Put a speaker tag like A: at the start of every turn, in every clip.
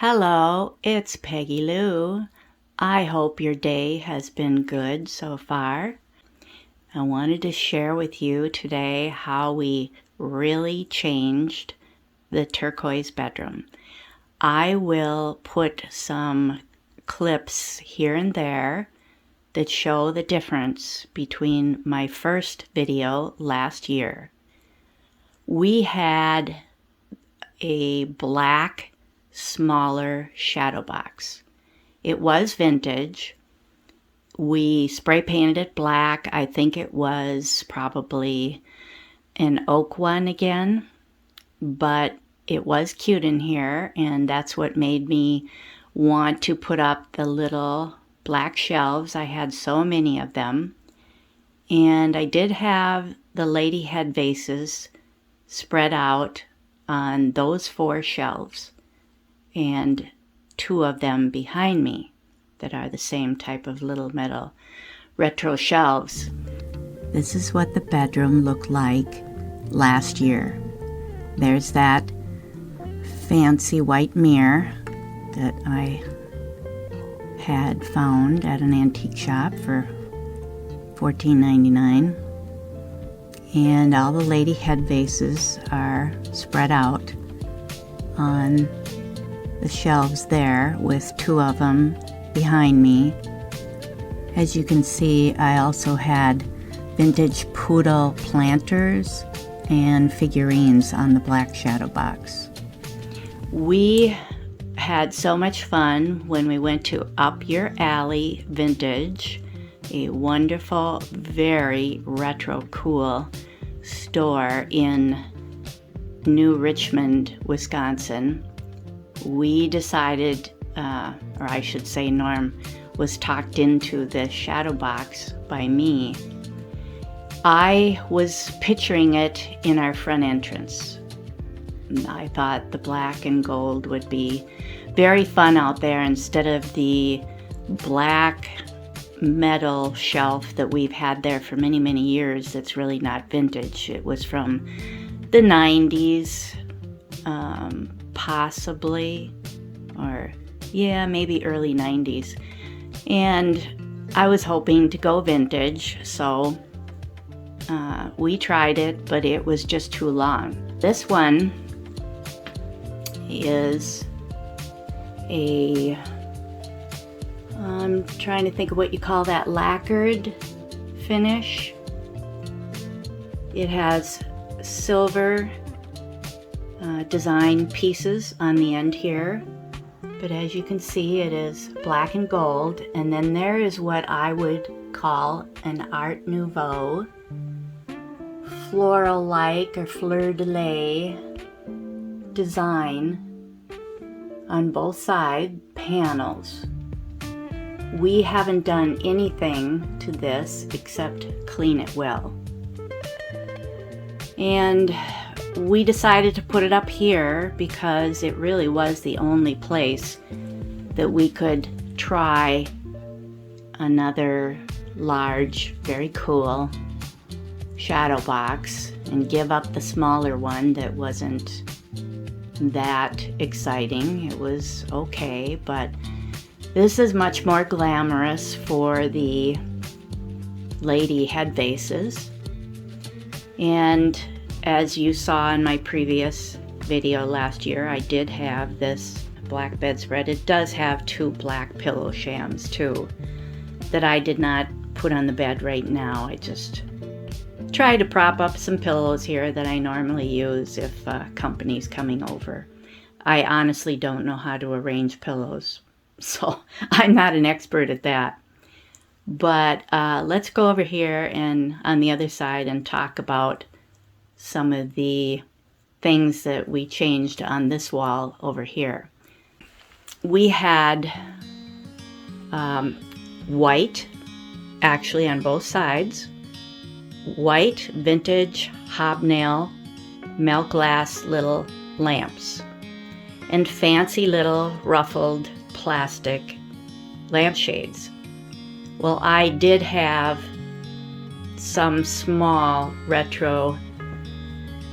A: Hello, it's Peggy Lou. I hope your day has been good so far. I wanted to share with you today how we really changed the turquoise bedroom. I will put some clips here and there that show the difference between my first video last year. We had a black smaller Shadowbox. It was vintage. We spray painted it black. I think it was probably an oak one again, but it was cute in here, and that's what made me want to put up the little black shelves. I had so many of them, and I did have the lady head vases spread out on those 4 shelves, and 2 of them behind me that are the same type of little metal retro shelves. This is what the bedroom looked like last year. There's that fancy white mirror that I had found at an antique shop for $14.99. And all the lady head vases are spread out on the shelves there, with 2 of them behind me. As you can see, I also had vintage poodle planters and figurines on the black Shadowbox. We had so much fun when we went to Up Your Alley Vintage, a wonderful, very retro cool store in New Richmond, Wisconsin. We decided, or I should say Norm was talked into the Shadowbox by me. I was picturing it in our front entrance. I thought the black and gold would be very fun out there instead of the black metal shelf that we've had there for many, many years. That's really not vintage. It was from the 90s. Possibly, or yeah, maybe early 90s. And I was hoping to go vintage, so we tried it, but it was just too long. This one is I'm trying to think of what you call that, lacquered finish. It has silver design pieces on the end here, but as you can see, it is black and gold. And then there is what I would call an Art Nouveau floral-like or fleur-de-lis design on both side panels. We haven't done anything to this except clean it well, and we decided to put it up here because it really was the only place that we could try another large, very cool Shadowbox and give up the smaller one that wasn't that exciting. It was okay, but this is much more glamorous for the lady head vases. And as you saw in my previous video last year, I did have this black bedspread. It does have 2 black pillow shams too that I did not put on the bed right now. I just tried to prop up some pillows here that I normally use if company's coming over. I honestly don't know how to arrange pillows, so I'm not an expert at that. But let's go over here and on the other side and talk about some of the things that we changed on this wall over here. We had white, actually on both sides, white vintage hobnail melt glass little lamps and fancy little ruffled plastic lampshades. Well, I did have some small retro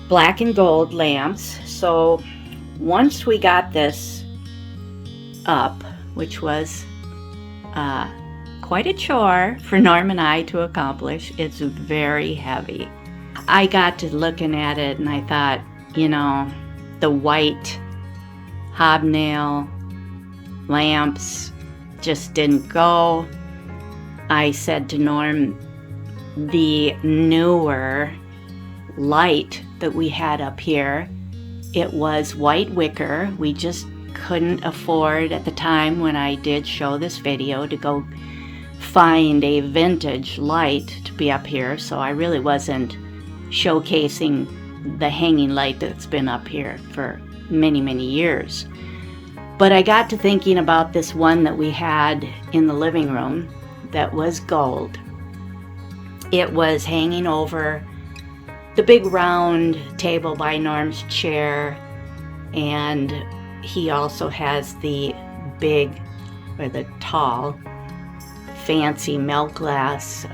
A: black and gold lamps. So once we got this up, which was quite a chore for Norm and I to accomplish. It's very heavy. I got to looking at it and I thought, you know, the white hobnail lamps just didn't go. I said to Norm, the newer light that we had up here, it was white wicker. We just couldn't afford at the time when I did show this video to go find a vintage light to be up here, so I really wasn't showcasing the hanging light that's been up here for many, many years. But I got to thinking about this one that we had in the living room that was gold. It was hanging over the big round table by Norm's chair, and he also has the big, or the tall, fancy milk glass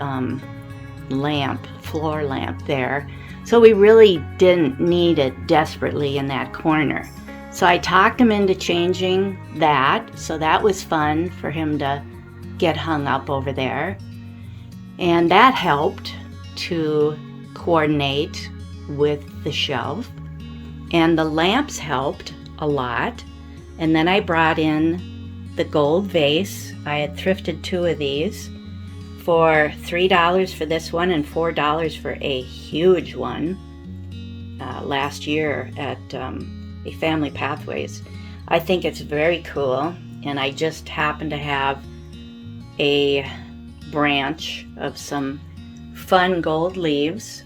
A: lamp, floor lamp there. So we really didn't need it desperately in that corner. So I talked him into changing that, so that was fun for him to get hung up over there. And that helped to coordinate with the shelf. And the lamps helped a lot. And then I brought in the gold vase. I had thrifted 2 of these for $3 for this one and $4 for a huge one last year at a Family Pathways. I think it's very cool, and I just happen to have a branch of some fun gold leaves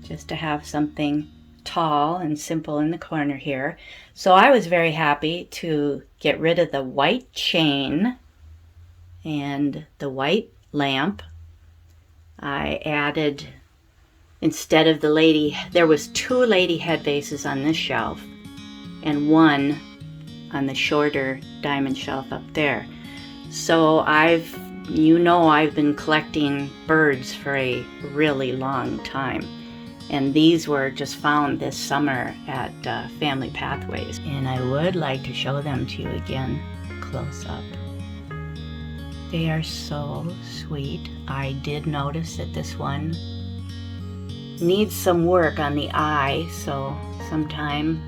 A: just to have something tall and simple in the corner here. So I was very happy to get rid of the white chain and the white lamp. I added, instead of the lady, there was 2 lady head vases on this shelf and 1 on the shorter diamond shelf up there. So I've been collecting birds for a really long time. And these were just found this summer at Family Pathways. And I would like to show them to you again close up. They are so sweet. I did notice that this one needs some work on the eye, so sometime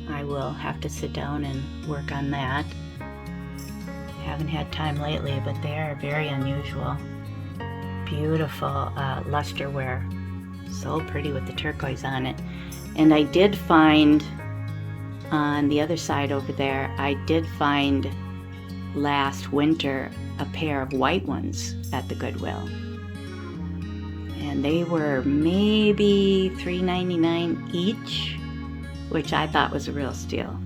A: I will have to sit down and work on that. Haven't had time lately, but they are very unusual. Beautiful lusterware. So pretty with the turquoise on it. And I did find on the other side over there, I did find last winter a pair of white ones at the Goodwill. And they were maybe $3.99 each, which I thought was a real steal.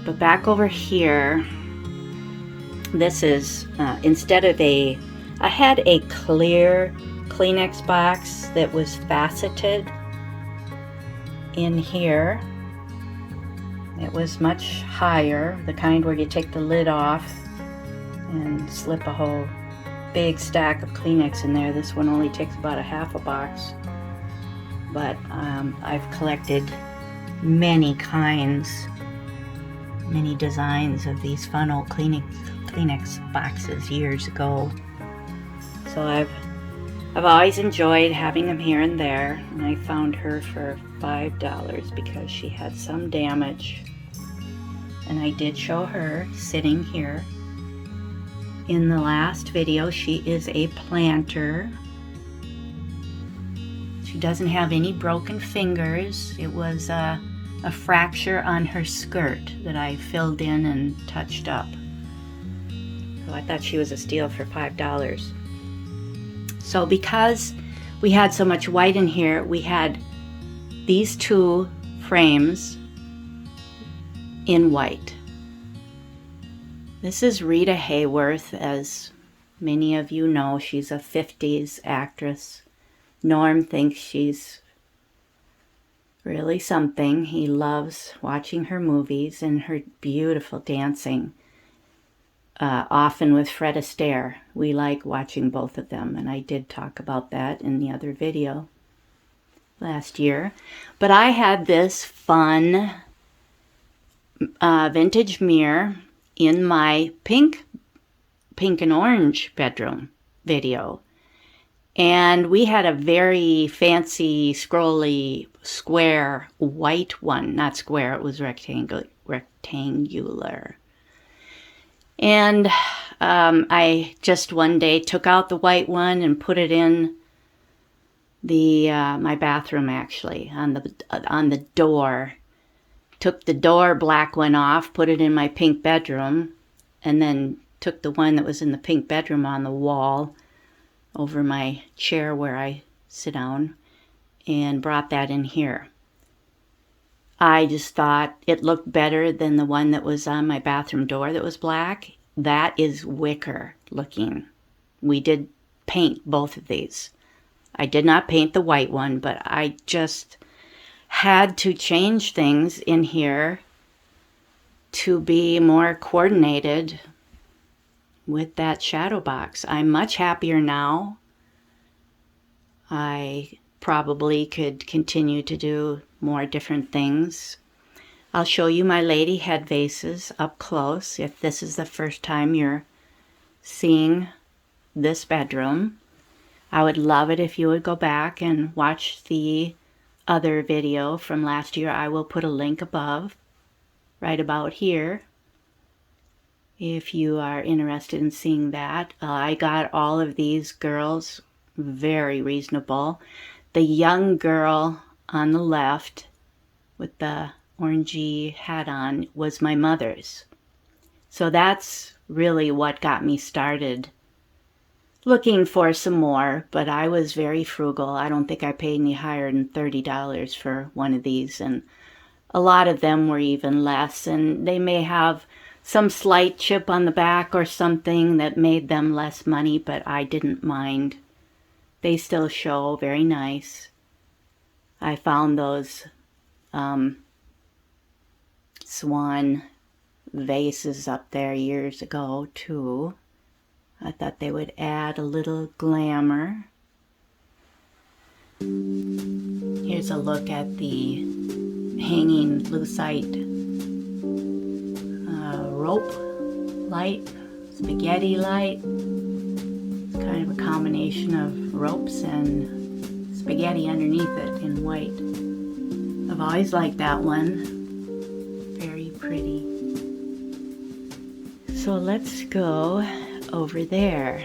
A: But back over here, this is, instead of I had a clear Kleenex box that was faceted in here. It was much higher, the kind where you take the lid off and slip a whole big stack of Kleenex in there. This one only takes about a half a box. But I've collected many kinds, many designs of these fun old Kleenex boxes years ago. So I've always enjoyed having them here and there, and I found her for $5 because she had some damage. And I did show her sitting here. In the last video, she is a planter. She doesn't have any broken fingers. It was a fracture on her skirt that I filled in and touched up. So I thought she was a steal for $5. So because we had so much white in here, we had these 2 frames in white. This is Rita Hayworth, as many of you know. She's a 50s actress. Norm thinks she's really something. He loves watching her movies and her beautiful dancing. Often with Fred Astaire. We like watching both of them, and I did talk about that in the other video last year. But I had this fun vintage mirror in my pink and orange bedroom video. And we had a very fancy, scrolly, square, white one. Not square, it was rectangular. And I just one day took out the white one and put it in the my bathroom, actually, on the door. Took the door black one off, put it in my pink bedroom, and then took the one that was in the pink bedroom on the wall over my chair where I sit down and brought that in here. I just thought it looked better than the one that was on my bathroom door that was black. That is wicker looking. We did paint both of these. I did not paint the white one, but I just had to change things in here to be more coordinated with that shadow box. I'm much happier now. I probably could continue to do more different things. I'll show you my lady head vases up close if this is the first time you're seeing this bedroom. I would love it if you would go back and watch the other video from last year. I will put a link above, right about here, if you are interested in seeing that. I got all of these girls very reasonable. The young girl on the left with the orangey hat on was my mother's. So that's really what got me started looking for some more, but I was very frugal. I don't think I paid any higher than $30 for one of these, and a lot of them were even less, and they may have some slight chip on the back or something that made them less money, but I didn't mind. They still show very nice. I found those swan vases up there years ago too. I thought they would add a little glamour. Here's a look at the hanging lucite rope light, spaghetti light. It's kind of a combination of ropes and spaghetti underneath it in white. I've always liked that one. Very pretty. So let's go over there.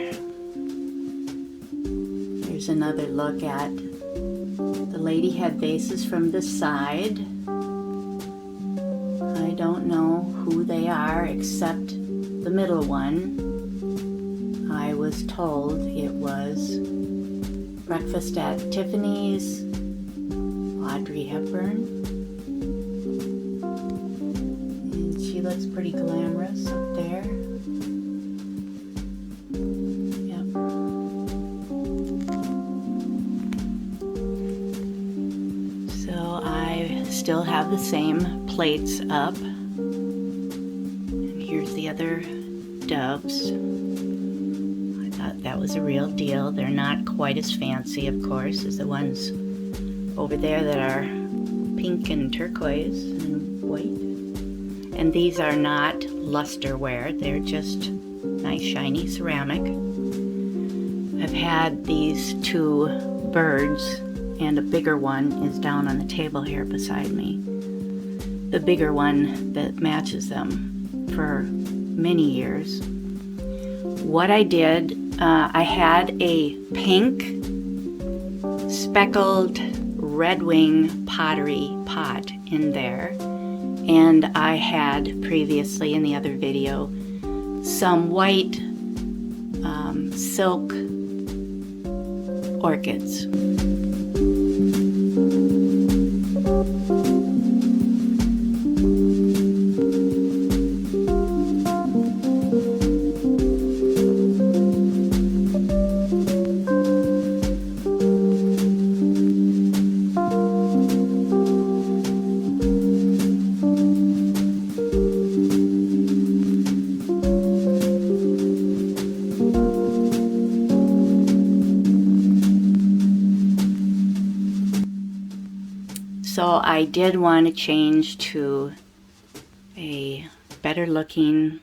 A: Here's another look at the lady head vases from this side. I don't know who they are except the middle one. I was told it was Breakfast at Tiffany's, Audrey Hepburn. And she looks pretty glamorous up there. Still have the same plates up. And here's the other doves. I thought that was a real deal. They're not quite as fancy, of course, as the ones over there that are pink and turquoise and white. And these are not lusterware. They're just nice shiny ceramic. I've had these two birds, and a bigger one is down on the table here beside me. The bigger one that matches them for many years. What I did, I had a pink speckled red wing pottery pot in there, and I had previously in the other video some white silk orchids. So I did want to change to a better looking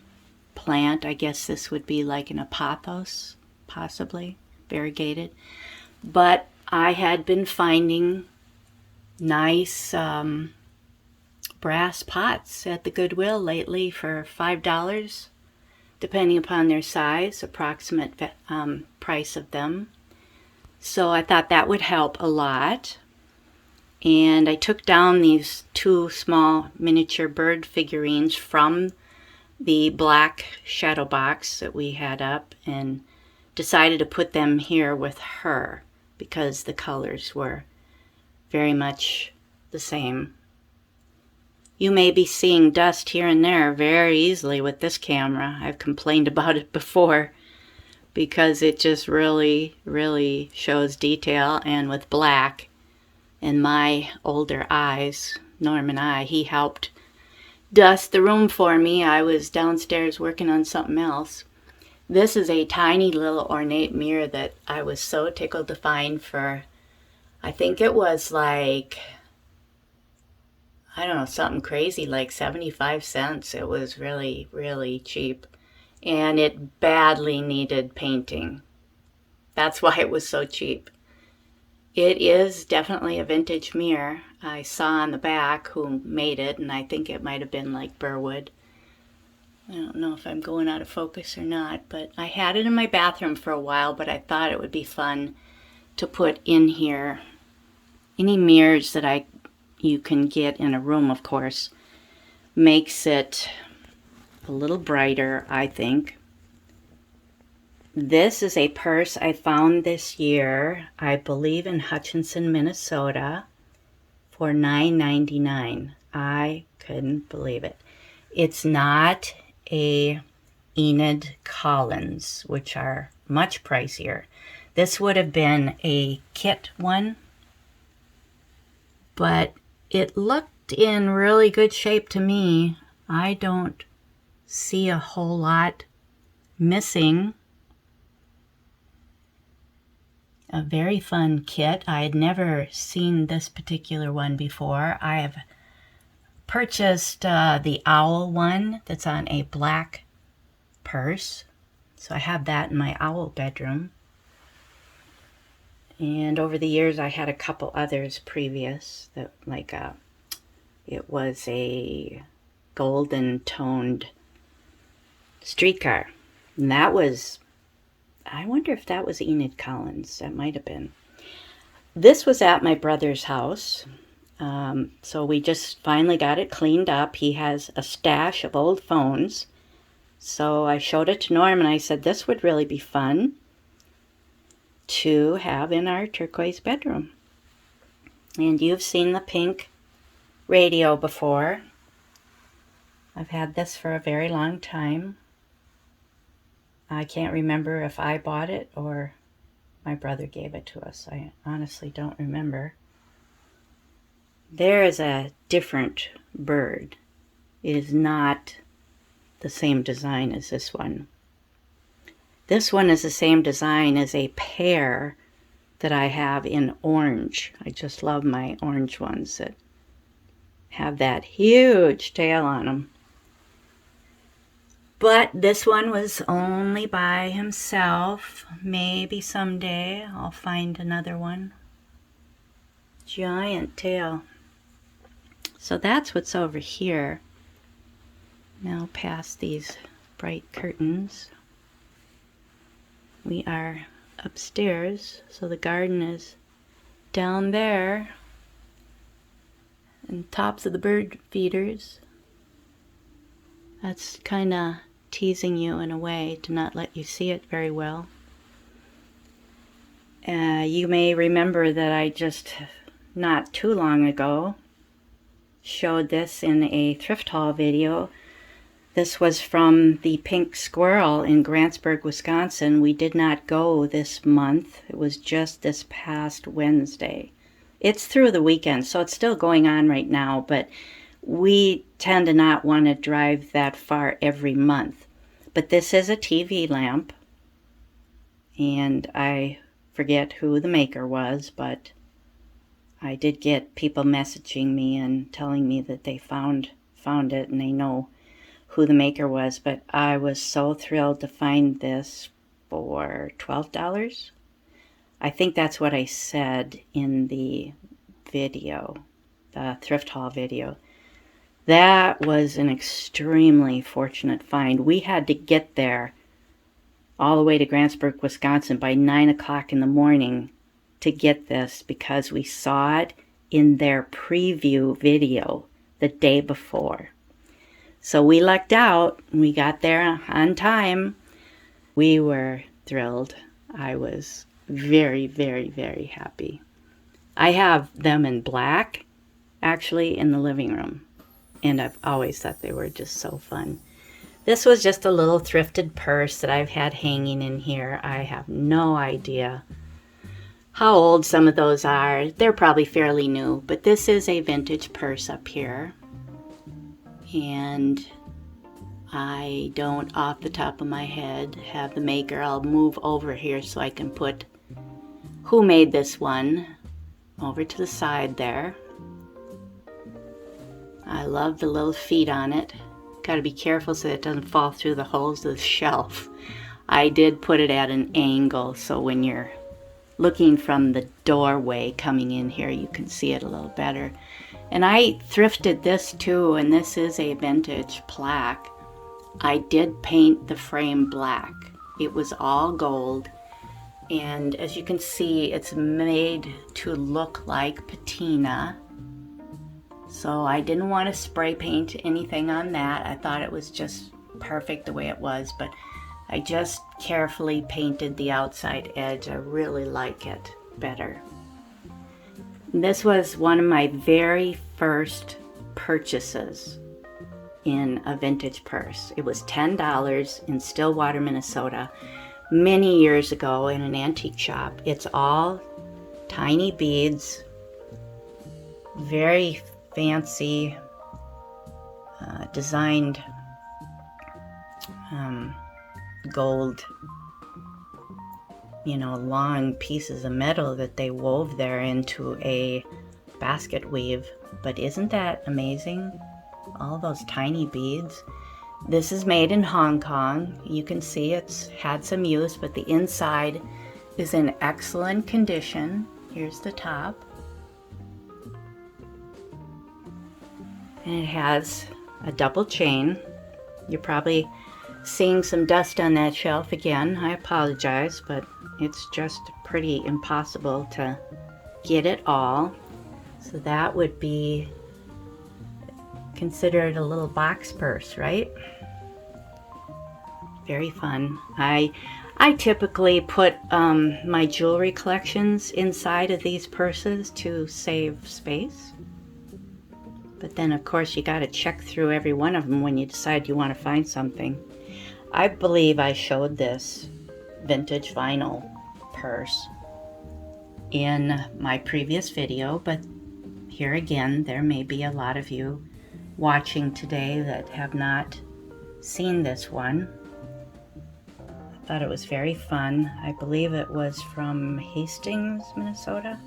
A: plant. I guess this would be like an apothos, possibly variegated. But I had been finding nice brass pots at the Goodwill lately for $5, depending upon their size, approximate price of them. So I thought that would help a lot. And I took down these 2 small miniature bird figurines from the black Shadowbox that we had up and decided to put them here with her because the colors were very much the same. You may be seeing dust here and there very easily with this camera. I've complained about it before because it just really, really shows detail, and with black and my older eyes, Norm and I, he helped dust the room for me. I was downstairs working on something else. This is a tiny little ornate mirror that I was so tickled to find for, I think it was like, I don't know, something crazy like 75 cents. It was really, really cheap. And it badly needed painting. That's why it was so cheap. It is definitely a vintage mirror. I saw on the back who made it, and I think it might have been like Burwood. I don't know if I'm going out of focus or not, but I had it in my bathroom for a while, but I thought it would be fun to put in here. Any mirrors that you can get in a room, of course, makes it a little brighter, I think. This is a purse I found this year, I believe in Hutchinson, Minnesota, for $9.99. I couldn't believe it. It's not a Enid Collins, which are much pricier. This would have been a kit one, but it looked in really good shape to me. I don't see a whole lot missing. A very fun kit. I had never seen this particular one before. I have purchased the owl one that's on a black purse. So I have that in my owl bedroom. And over the years I had a couple others previous that it was a golden toned streetcar. And that was, I wonder if that was Enid Collins. That might have been. This was at my brother's house. So we just finally got it cleaned up. He has a stash of old phones. So I showed it to Norm and I said, this would really be fun to have in our turquoise bedroom. And you've seen the pink radio before. I've had this for a very long time. I can't remember if I bought it or my brother gave it to us. I honestly don't remember. There is a different bird. It is not the same design as this one. This one is the same design as a pair that I have in orange. I just love my orange ones that have that huge tail on them. But this one was only by himself. Maybe someday I'll find another one. Giant tail. So that's what's over here. Now past these bright curtains. We are upstairs, so the garden is down there. And tops of the bird feeders. That's kind of teasing you in a way to not let you see it very well. You may remember that I just not too long ago showed this in a thrift haul video. This was from the Pink Squirrel in Grantsburg, Wisconsin. We did not go this month. It was just this past Wednesday. It's through the weekend, so it's still going on right now, but we tend to not want to drive that far every month. But this is a TV lamp, and I forget who the maker was, but I did get people messaging me and telling me that they found found it and they know who the maker was, but I was so thrilled to find this for $12. I think that's what I said in the video, the thrift haul video. That was an extremely fortunate find. We had to get there all the way to Grantsburg, Wisconsin by 9 o'clock in the morning to get this because we saw it in their preview video the day before. So we lucked out. We got there on time. We were thrilled. I was very, very, very happy. I have them in black, actually, in the living room. And I've always thought they were just so fun. This was just a little thrifted purse that I've had hanging in here. I have no idea how old some of those are. They're probably fairly new, but this is a vintage purse up here. And I don't, off the top of my head, have the maker. I'll move over here so I can put who made this one over to the side there. I love the little feet on it. Got to be careful so that it doesn't fall through the holes of the shelf. I did put it at an angle so when you're looking from the doorway coming in here you can see it a little better. And I thrifted this too, and this is a vintage plaque. I did paint the frame black. It was all gold, and as you can see it's made to look like patina. So I didn't want to spray paint anything on that. I thought it was just perfect the way it was, but I just carefully painted the outside edge. I really like it better. This was one of my very first purchases in a vintage purse. It was $10 in Stillwater, Minnesota, many years ago in an antique shop. It's all tiny beads, very fancy designed gold, long pieces of metal that they wove there into a basket weave. But isn't that amazing? All those tiny beads. This is made in Hong Kong. You can see it's had some use, but the inside is in excellent condition. Here's the top. And it has a double chain. You're probably seeing some dust on that shelf again. I apologize, but it's just pretty impossible to get it all. So that would be considered a little box purse, right? Very fun. I typically put my jewelry collections inside of these purses to save space. But then, of course, you got to check through every one of them when you decide you want to find something. I believe I showed this vintage vinyl purse in my previous video, but here again, there may be a lot of you watching today that have not seen this one. I thought it was very fun. I believe it was from Hastings, Minnesota,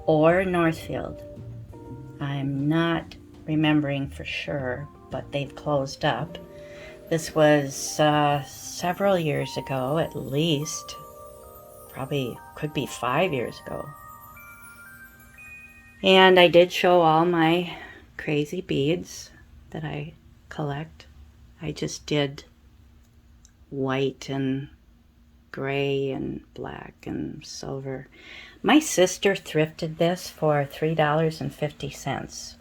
A: or Northfield. I'm not remembering for sure, but they've closed up. This was several years ago, at least. Probably could be 5 years ago. And I did show all my crazy beads that I collect. I just did white and gray and black and silver. My sister thrifted this for $3.50.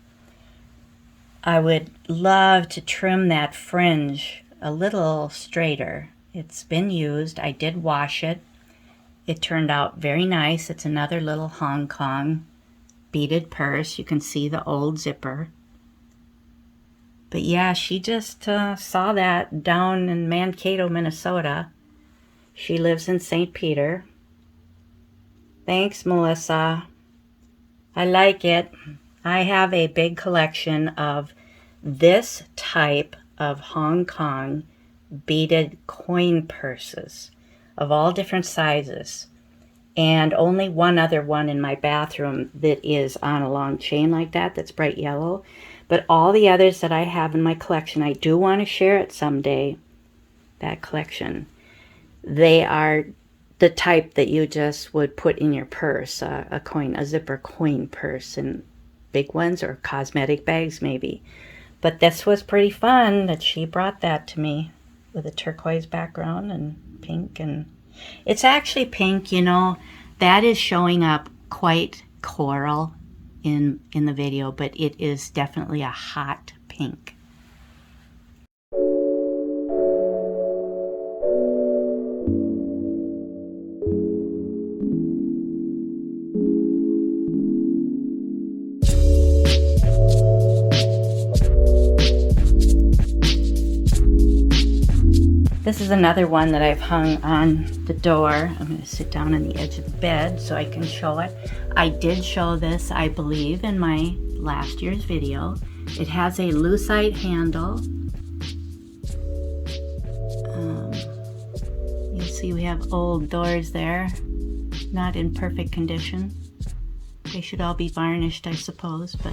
A: I would love to trim that fringe a little straighter. It's been used. I did wash it. It turned out very nice. It's another little Hong Kong beaded purse. You can see the old zipper. But yeah, she just saw that down in Mankato, Minnesota. She lives in St. Peter. Thanks, Melissa. I like it. I have a big collection of this type of Hong Kong beaded coin purses of all different sizes. And only one other one in my bathroom that is on a long chain like that, that's bright yellow. But all the others that I have in my collection, I do want to share it someday, that collection. They are the type that you just would put in your purse, a zipper coin purse, and big ones, or cosmetic bags maybe. But this was pretty fun that she brought that to me with a turquoise background and pink. And it's actually pink, you know, that is showing up quite coral in the video, but it is definitely a hot pink. This is another one that I've hung on the door. I'm going to sit down on the edge of the bed so I can show it. I did show this, I believe, in my last year's video. It has a lucite handle. You see we have old doors there, not in perfect condition. They should all be varnished, I suppose, but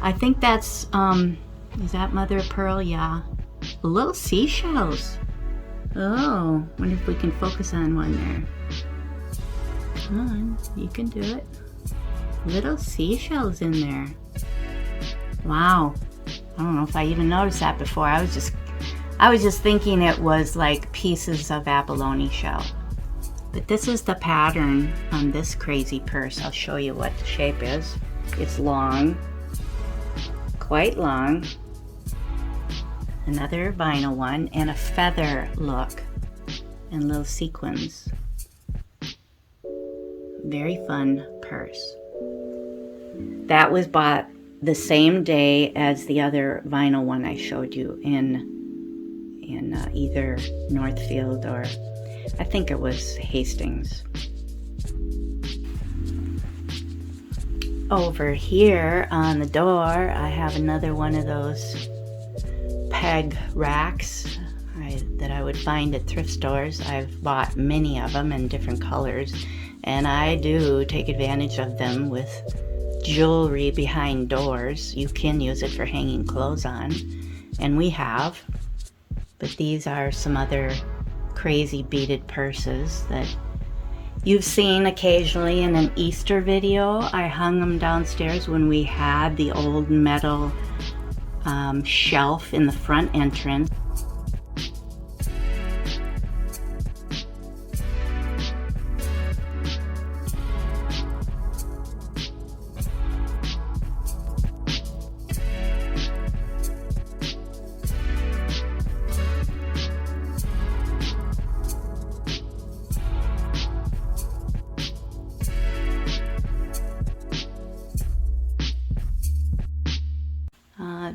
A: I think that's, is that mother of pearl? Yeah. Little seashells. Oh, wonder if we can focus on one there. Come on, you can do it. Little seashells in there. Wow. I don't know if I even noticed that before. I was just thinking it was like pieces of abalone shell. But this is the pattern on this crazy purse. I'll show you what the shape is. It's long, quite long. Another vinyl one, and a feather look and little sequins. Very fun purse. That was bought the same day as the other vinyl one I showed you in either Northfield or I think it was Hastings. Over here on the door I have another one of those peg racks that I would find at thrift stores. I've bought many of them in different colors, and I do take advantage of them with jewelry behind doors. You can use it for hanging clothes on, and we have. But these are some other crazy beaded purses that you've seen occasionally in an Easter video. I hung them downstairs when we had the old metal shelf in the front entrance.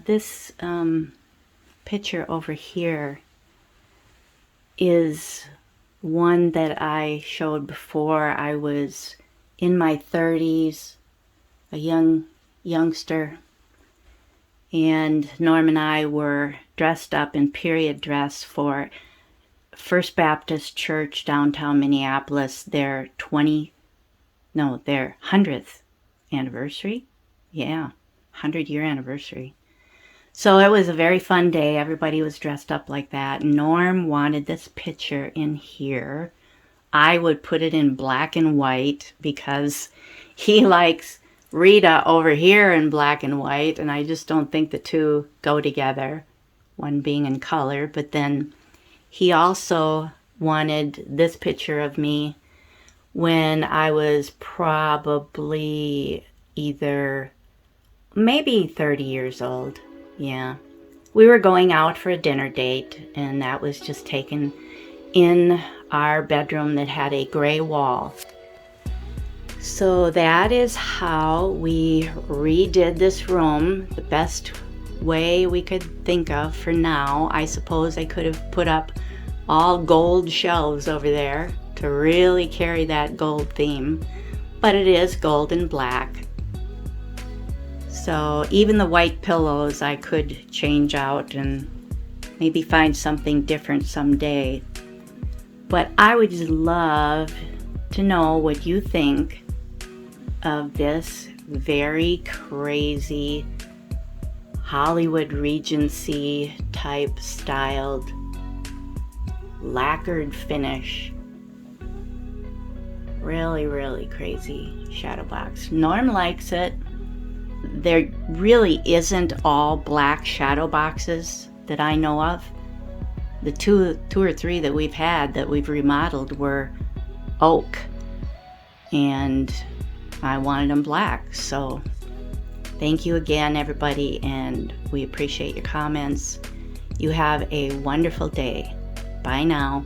A: This picture over here is one that I showed before. I was in my 30s, a youngster, and Norm and I were dressed up in period dress for First Baptist Church downtown Minneapolis, their 100th anniversary. Yeah, 100-year anniversary. So it was a very fun day. Everybody was dressed up like that. Norm wanted this picture in here. I would put it in black and white because he likes Rita over here in black and white, and I just don't think the two go together, one being in color. But then he also wanted this picture of me when I was probably maybe 30 years old. Yeah, we were going out for a dinner date, and that was just taken in our bedroom that had a gray wall. So that is how we redid this room the best way we could think of for now. I suppose I could have put up all gold shelves over there to really carry that gold theme, but it is gold and black. So even the white pillows I could change out and maybe find something different someday. But I would just love to know what you think of this very crazy Hollywood Regency type styled lacquered finish. Really, really crazy Shadowbox. Norm likes it. There really isn't all black shadow boxes that I know of. The two or three that we've had that we've remodeled were oak, and I wanted them black. So thank you again, everybody, and we appreciate your comments. You have a wonderful day. Bye now.